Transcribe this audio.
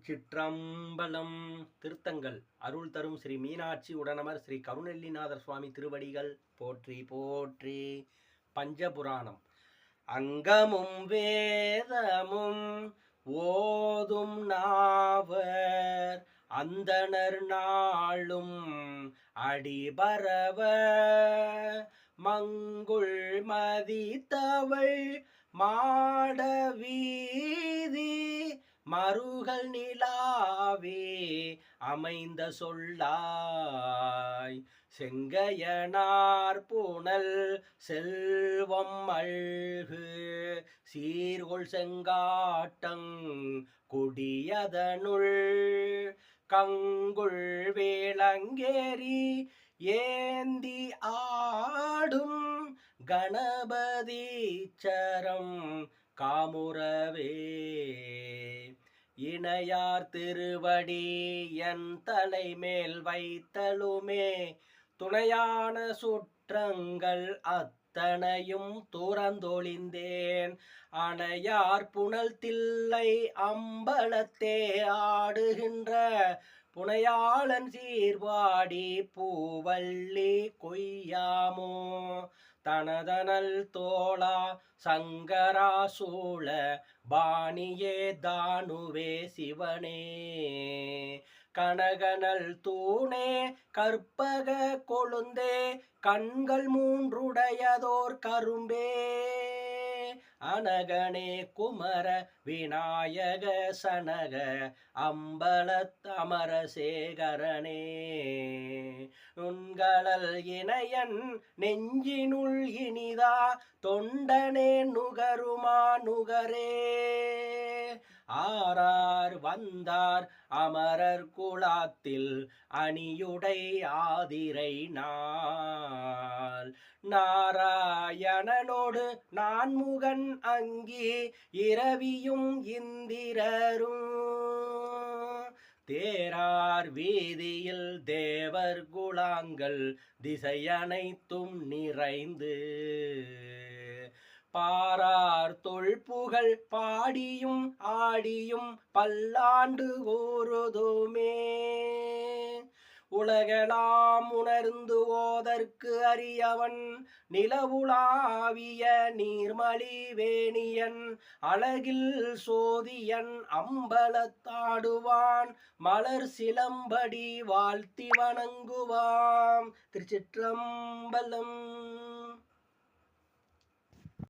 திருச்சிற்றம்பலம். திருத்தங்கள் அருள் தரும் ஸ்ரீ மீனாட்சி உடனமர் ஸ்ரீ கருணெல்லிநாதர் சுவாமி திருவடிகள் போற்றி போற்றி. பஞ்சபுராணம். அங்கமும் வேதமும் ஓதும் நாவர் அந்தணர் நாளும் அடிபரவ மங்குள் மதித்தவள் மாட வீதி மருகல் நிலாவே அமைந்த சொல்லாய் செங்கையனார் புனல் செல்வம் அழ்கு சீர்கொள் செங்காட்டங் கொடியதனுள் கங்குள் வேளங்கேரி ஏந்தி ஆடும் கணபதீச்சரம் காமுறவே இணையார் திருவடி என் தலைமேல் வைத்தலுமே துணையான சுற்றங்கள் அத்தனையும் துறந்தொழிந்தேன் அணையார் புனல் தில்லை அம்பலத்தே ஆடுகின்ற புனையாளன் சீர்வாடி பூவல்லி கொய்யாமோ தனதனல் தோளா சங்கராசூள பாணியே தானுவே சிவனே கனகனல் தூணே கற்பக கொழுந்தே கண்கள் மூன்றுடையதோர் கரும்பே அனகனே குமர விநாயக சனக அம்பலத்தமர சேகரனே நுண்களல் இணையன் நெஞ்சினுள் இனிதா தொண்டனே நுகருமா நுகரே ஆரார் வந்தார் அமரர் குலாத்தில் அணியுடை ஆதிரை நாள் நாராயணனோடு நான்முகன் அங்கி இரவியும் இந்திரரும் தேரார் வீதியில் தேவர் குலாங்கள் திசையனைத்தும் நிறைந்து பாரார் தொல்புகழ் பாடியும் ஆடியும் பல்லாண்டு ஓருதுமே உலகெல்லாம் உணர்ந்து ஓதற்கு அறியவன் நிலவுலாவிய நீர்மலி வேணியன் அழகில் சோதியன் அம்பலத்தாடுவான் மலர் சிலம்படி வாழ்த்தி வணங்குவாம். திருச்சிற்றம்பலம்.